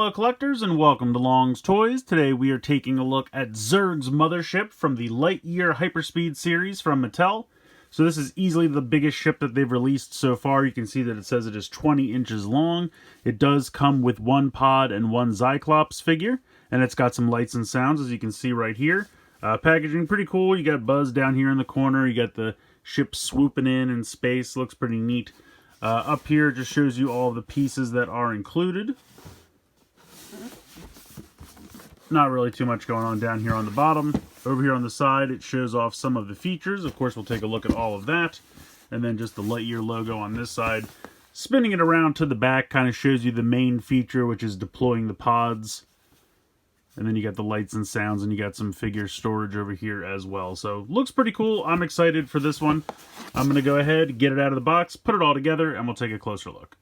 fellow collectors, and welcome to Long's Toys. Today we are taking a look at Zurg's Mothership from the Lightyear Hyperspeed series from Mattel. So this is easily the biggest ship that they've released so far. You can see that it says it is 20 inches long. It does come with one pod and one Cyclops figure, and it's got some lights and sounds, as you can see right here. Packaging pretty cool. You got Buzz down here in the corner. You got the ship swooping in space. Looks pretty neat. Up here just shows you all the pieces that are included. Not really too much going on down here on the bottom. Over here on the side, it shows off some of the features. Of course, we'll take a look at all of that. And then just the Lightyear logo on this side. Spinning it around to the back kind of shows you the main feature, which is deploying the pods. And then you got the lights and sounds, and you got some figure storage over here as well. So, looks pretty cool. I'm excited for this one. I'm going to go ahead, get it out of the box, put it all together, and we'll take a closer look.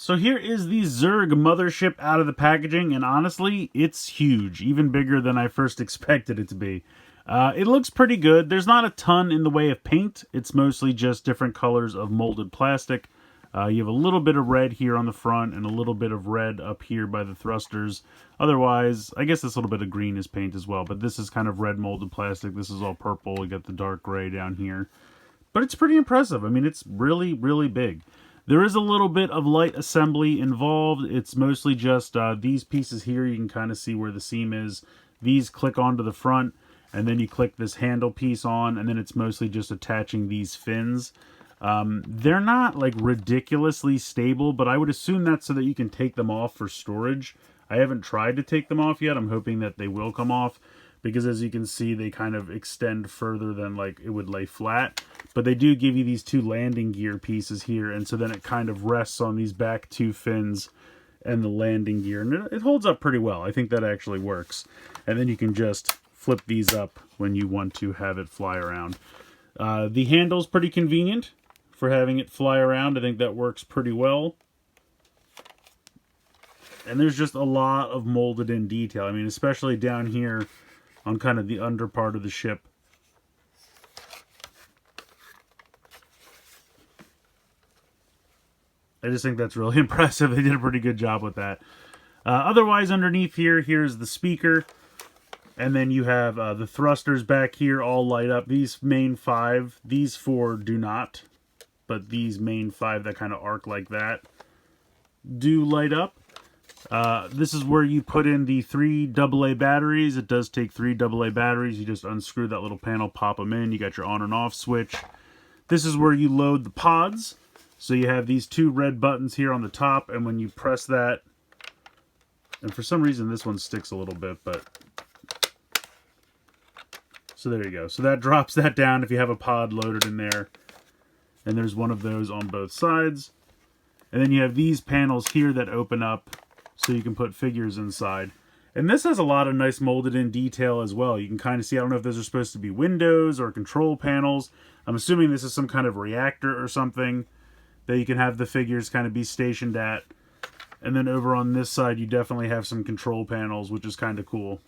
So here is the Zurg Mothership out of the packaging, and honestly, it's huge. Even bigger than I first expected it to be. It looks pretty good. There's not a ton in the way of paint. It's mostly just different colors of molded plastic. You have a little bit of red here on the front and a little bit of red up here by the thrusters. Otherwise, I guess this little bit of green is paint as well, but this is kind of red molded plastic. This is all purple. We got the dark gray down here. But it's pretty impressive. I mean, it's really, really big. There is a little bit of light assembly involved. It's mostly just these pieces here. You can kind of see where the seam is. These click onto the front, and then you click this handle piece on, and then it's mostly just attaching these fins. They're not like ridiculously stable, but I would assume that's so that you can take them off for storage. I haven't tried to take them off yet. I'm hoping that they will come off, because as you can see, they kind of extend further than like it would lay flat. But they do give you these two landing gear pieces here, and so then it kind of rests on these back two fins and the landing gear, and it holds up pretty well. I think that actually works. And then you can just flip these up when you want to have it fly around. The handle's pretty convenient for having it fly around. I think that works pretty well. And there's just a lot of molded in detail. I mean, especially down here on kind of the under part of the ship. I just think that's really impressive. They did a pretty good job with that. Otherwise, underneath here, here's the speaker. And then you have the thrusters back here all light up. These main five, these four do not. But these main five that kind of arc like that do light up. This is where you put in the 3 AA batteries. It does take 3 AA batteries. You just unscrew that little panel, pop them in. You got your on and off switch. This is where you load the pods. So you have these 2 red buttons here on the top, and when you press that, and for some reason this one sticks a little bit, but so there you go. So that drops that down if you have a pod loaded in there. And there's one of those on both sides. And then you have these panels here that open up so you can put figures inside. And this has a lot of nice molded in detail as well. You can kind of see, I don't know if those are supposed to be windows or control panels. I'm assuming this is some kind of reactor or something that you can have the figures kind of be stationed at. And then over on this side, you definitely have some control panels, which is kind of cool.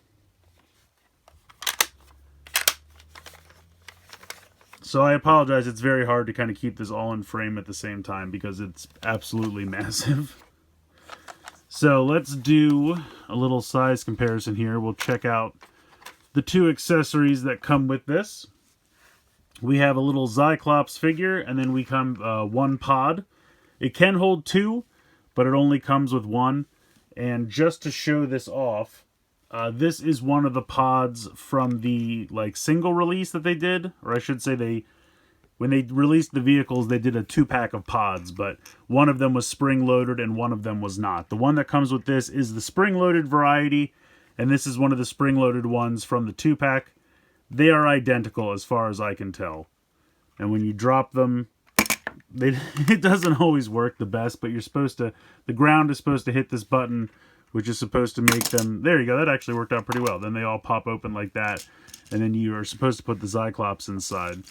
So I apologize, it's very hard to kind of keep this all in frame at the same time because it's absolutely massive. So let's do a little size comparison here. We'll check out the 2 accessories that come with this. We have a little Cyclops figure, and then we come 1 pod. It can hold 2, but it only comes with 1. And just to show this off, this is one of the pods from the single release that they did, or I should say when they released the vehicles, they did a 2-pack of pods, but one of them was spring-loaded and one of them was not. The one that comes with this is the spring-loaded variety, and this is one of the spring-loaded ones from the 2-pack. They are identical as far as I can tell. And when you drop them, it doesn't always work the best, but the ground is supposed to hit this button, which is supposed to make them, there you go, that actually worked out pretty well. Then they all pop open like that, and then you are supposed to put the Cyclops inside.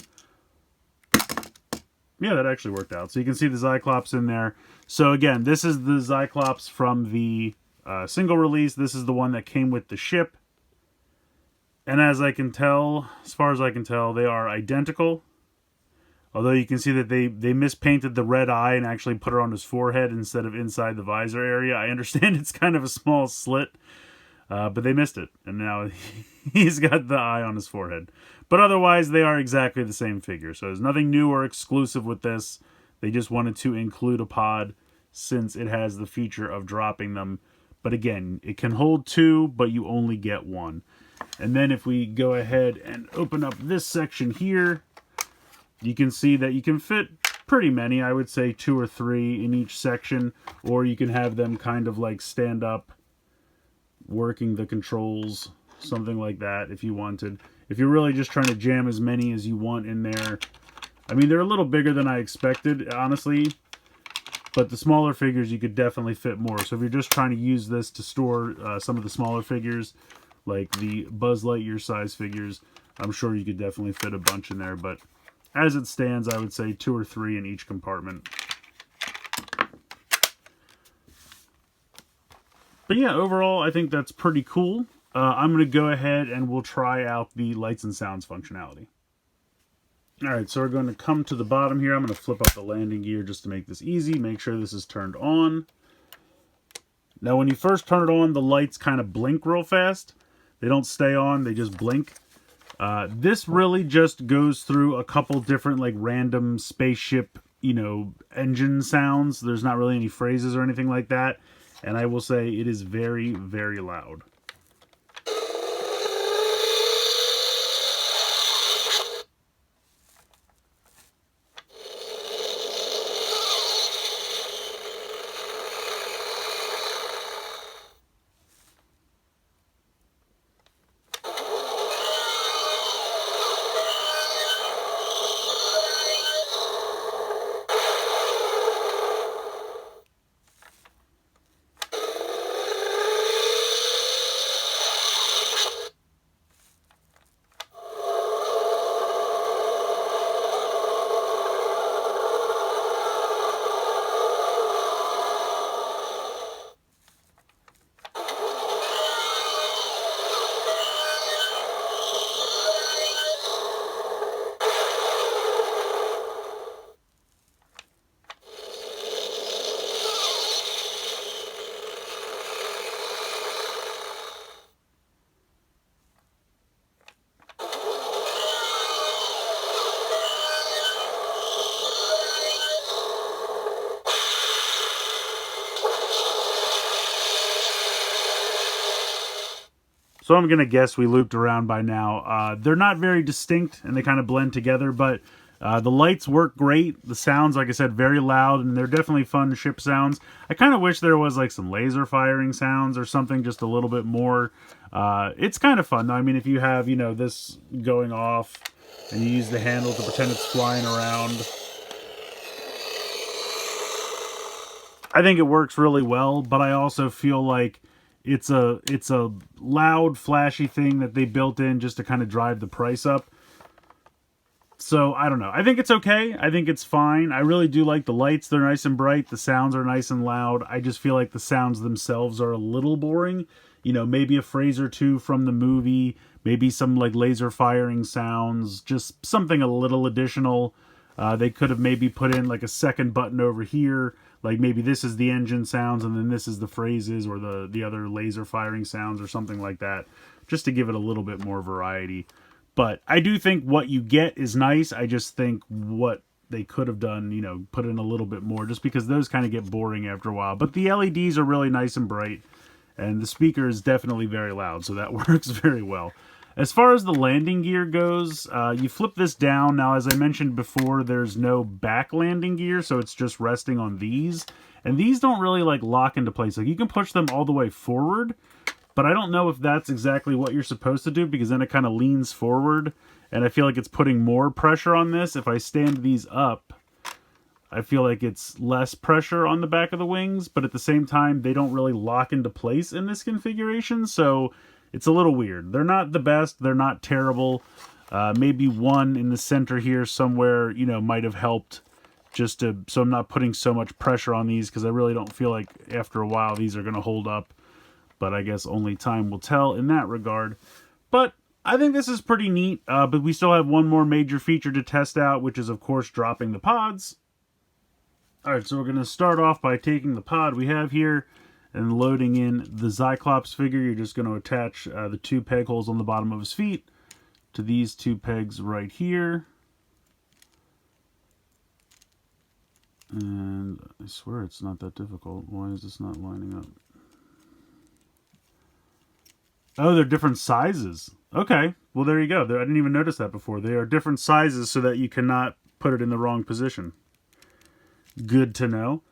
Yeah, that actually worked out. So you can see the Cyclops in there. So again, this is the Cyclops from the single release. This is the one that came with the ship. And as I can tell, as far as I can tell, they are identical. Although you can see that they mispainted the red eye and actually put it on his forehead instead of inside the visor area. I understand it's kind of a small slit, but they missed it. And now he's got the eye on his forehead. But otherwise, they are exactly the same figure. So there's nothing new or exclusive with this. They just wanted to include a pod since it has the feature of dropping them. But again, it can hold 2, but you only get 1. And then if we go ahead and open up this section here, you can see that you can fit pretty many. I would say 2 or 3 in each section, or you can have them kind of like stand up, working the controls, something like that if you wanted. If you're really just trying to jam as many as you want in there. I mean, they're a little bigger than I expected, honestly, but the smaller figures you could definitely fit more. So if you're just trying to use this to store some of the smaller figures, like the Buzz Lightyear size figures, I'm sure you could definitely fit a bunch in there, but as it stands, I would say 2 or 3 in each compartment. But yeah, overall, I think that's pretty cool. I'm going to go ahead and we'll try out the lights and sounds functionality. Alright, so we're going to come to the bottom here. I'm going to flip up the landing gear just to make this easy. Make sure this is turned on. Now, when you first turn it on, the lights kind of blink real fast. They don't stay on, they just blink. This really just goes through a couple different, like, random spaceship, you know, engine sounds. There's not really any phrases or anything like that. And I will say it is very, very loud. So I'm going to guess we looped around by now. They're not very distinct, and they kind of blend together, but the lights work great. The sounds, like I said, very loud, and they're definitely fun ship sounds. I kind of wish there was like some laser firing sounds or something, just a little bit more. It's kind of fun, though. I mean, if you have, you know, this going off, and you use the handle to pretend it's flying around, I think it works really well, but I also feel like it's a loud, flashy thing that they built in just to kind of drive the price up. So, I don't know. I think it's okay. I think it's fine. I really do like the lights. They're nice and bright. The sounds are nice and loud. I just feel like the sounds themselves are a little boring. You know, maybe a phrase or two from the movie. Maybe some, like, laser firing sounds. Just something a little additional. They could have maybe put in, like, a second button over here. Like, maybe this is the engine sounds, and then this is the phrases or the other laser firing sounds or something like that. Just to give it a little bit more variety. But I do think what you get is nice. I just think what they could have done, you know, put in a little bit more. Just because those kind of get boring after a while. But the LEDs are really nice and bright. And the speaker is definitely very loud. So that works very well. As far as the landing gear goes, you flip this down. Now, as I mentioned before, there's no back landing gear, so it's just resting on these. And these don't really, like, lock into place. Like, you can push them all the way forward, but I don't know if that's exactly what you're supposed to do, because then it kind of leans forward, and I feel like it's putting more pressure on this. If I stand these up, I feel like it's less pressure on the back of the wings, but at the same time, they don't really lock into place in this configuration, so it's a little weird. They're not the best. They're not terrible. Maybe one in the center here somewhere, you know, might have helped just to, so I'm not putting so much pressure on these, because I really don't feel like after a while these are going to hold up. But I guess only time will tell in that regard. But I think this is pretty neat, but we still have one more major feature to test out, which is, of course, dropping the pods. Alright, so we're going to start off by taking the pod we have here and loading in the Cyclops figure. You're just going to attach the 2 peg holes on the bottom of his feet to these 2 pegs right here. And I swear it's not that difficult. Why is this not lining up? Oh, they're different sizes. Okay, well there you go. I didn't even notice that before. They are different sizes so that you cannot put it in the wrong position. Good to know.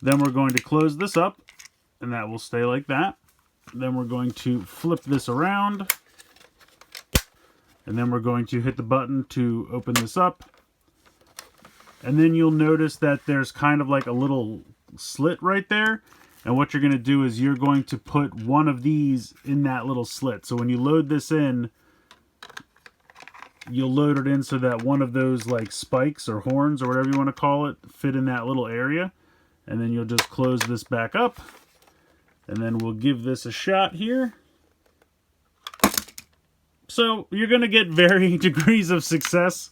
Then we're going to close this up, and that will stay like that. Then we're going to flip this around, and then we're going to hit the button to open this up. And then you'll notice that there's kind of like a little slit right there. And what you're going to do is you're going to put one of these in that little slit. So when you load this in, you'll load it in so that one of those like spikes or horns or whatever you want to call it fit in that little area. And then you'll just close this back up. And then we'll give this a shot here. So you're going to get varying degrees of success.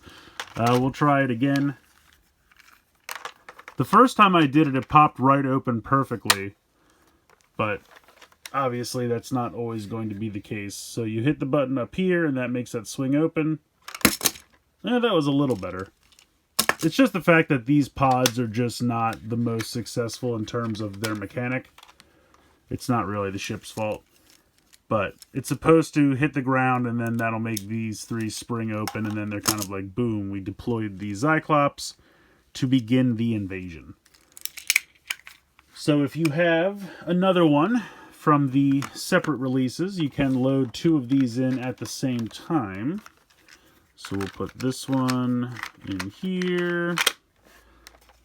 We'll try it again. The first time I did it, it popped right open perfectly. But obviously that's not always going to be the case. So you hit the button up here and that makes that swing open. That was a little better. It's just the fact that these pods are just not the most successful in terms of their mechanic. It's not really the ship's fault. But it's supposed to hit the ground and then that'll make these 3 spring open and then they're kind of like, boom, we deployed the Cyclops to begin the invasion. So if you have another one from the separate releases, you can load 2 of these in at the same time. So we'll put this one in here,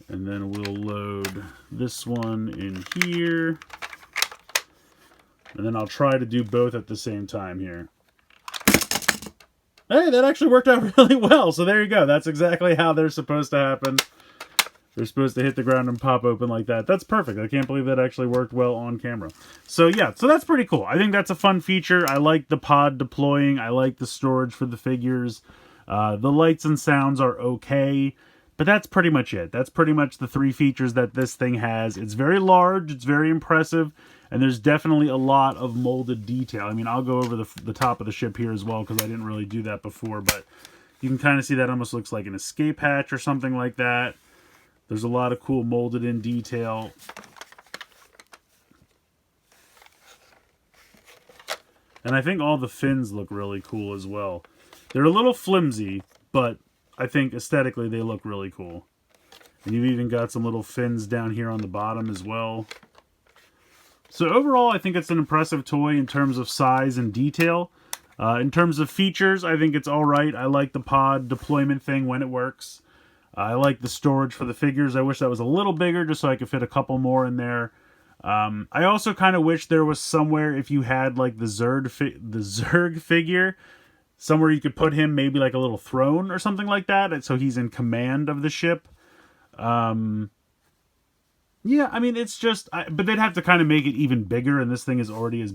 and then we'll load this one in here, and then I'll try to do both at the same time here. Hey, that actually worked out really well. So there you go. That's exactly how they're supposed to happen. They're supposed to hit the ground and pop open like that. That's perfect. I can't believe that actually worked well on camera. So yeah, so that's pretty cool. I think that's a fun feature. I like the pod deploying. I like the storage for the figures. The lights and sounds are okay, but that's pretty much it. That's pretty much the 3 features that this thing has. It's very large. It's very impressive. And there's definitely a lot of molded detail. I mean, I'll go over the top of the ship here as well because I didn't really do that before. But you can kind of see that almost looks like an escape hatch or something like that. There's a lot of cool molded in detail. And I think all the fins look really cool as well. They're a little flimsy, but I think aesthetically they look really cool. And you've even got some little fins down here on the bottom as well. So overall, I think it's an impressive toy in terms of size and detail. In terms of features, I think it's alright. I like the pod deployment thing when it works. I like the storage for the figures. I wish that was a little bigger just so I could fit a couple more in there. I also kind of wish there was somewhere, if you had like the Zurg figure, somewhere you could put him, maybe like a little throne or something like that, and so he's in command of the ship. Yeah, I mean, it's just... but they'd have to kind of make it even bigger, and this thing is already as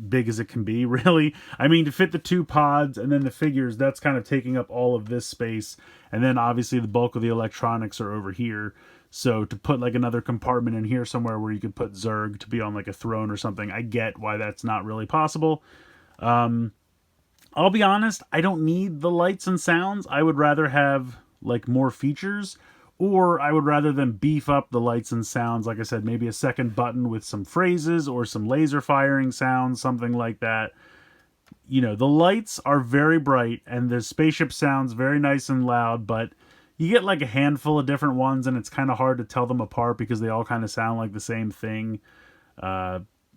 big as it can be, really. I mean, to fit the 2 pods and then the figures, that's kind of taking up all of this space. And then, obviously, the bulk of the electronics are over here. So, to put, like, another compartment in here somewhere where you could put Zurg to be on, like, a throne or something, I get why that's not really possible. I'll be honest, I don't need the lights and sounds. I would rather have, like, more features. Or I would rather them beef up the lights and sounds. Like I said, maybe a second button with some phrases or some laser firing sounds, something like that. You know, the lights are very bright and the spaceship sounds very nice and loud, but you get like a handful of different ones and it's kind of hard to tell them apart because they all kind of sound like the same thing.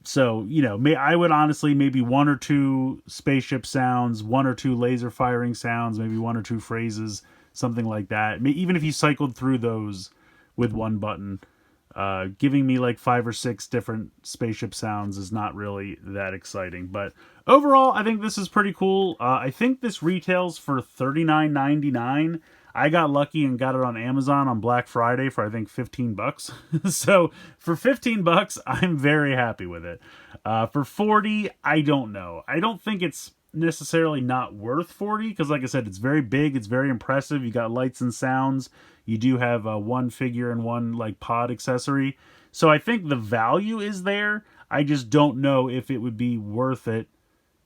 So, you know, I would honestly maybe 1 or 2 spaceship sounds, 1 or 2 laser firing sounds, maybe 1 or 2 phrases, something like that. Even if you cycled through those with 1 button, giving me like 5 or 6 different spaceship sounds is not really that exciting. But overall, I think this is pretty cool. I think this retails for $39.99. I got lucky and got it on Amazon on Black Friday for, I think, 15 bucks. So for 15 bucks, I'm very happy with it. For 40, I don't know. I don't think it's necessarily not worth 40 because, like I said, it's very big, it's very impressive. You got lights and sounds. You do have one figure and one like pod accessory. So I think the value is there. I just don't know if it would be worth it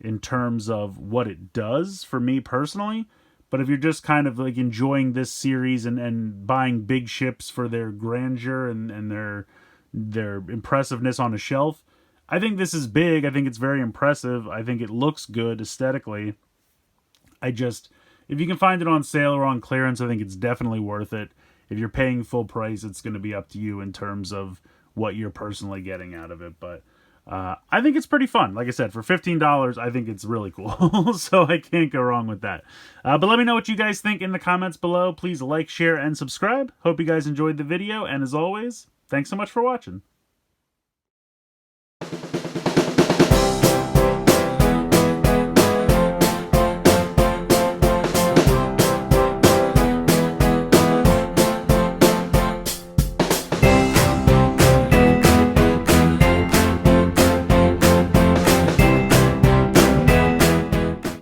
in terms of what it does for me personally. But if you're just kind of like enjoying this series and buying big ships for their grandeur and their impressiveness on a shelf, I think this is big. I think it's very impressive. I think it looks good aesthetically. If you can find it on sale or on clearance, I think it's definitely worth it. If you're paying full price, it's going to be up to you in terms of what you're personally getting out of it. But I think it's pretty fun. Like I said, for $15, I think it's really cool. So I can't go wrong with that. But let me know what you guys think in the comments below. Please like, share, and subscribe. Hope you guys enjoyed the video. And as always, thanks so much for watching.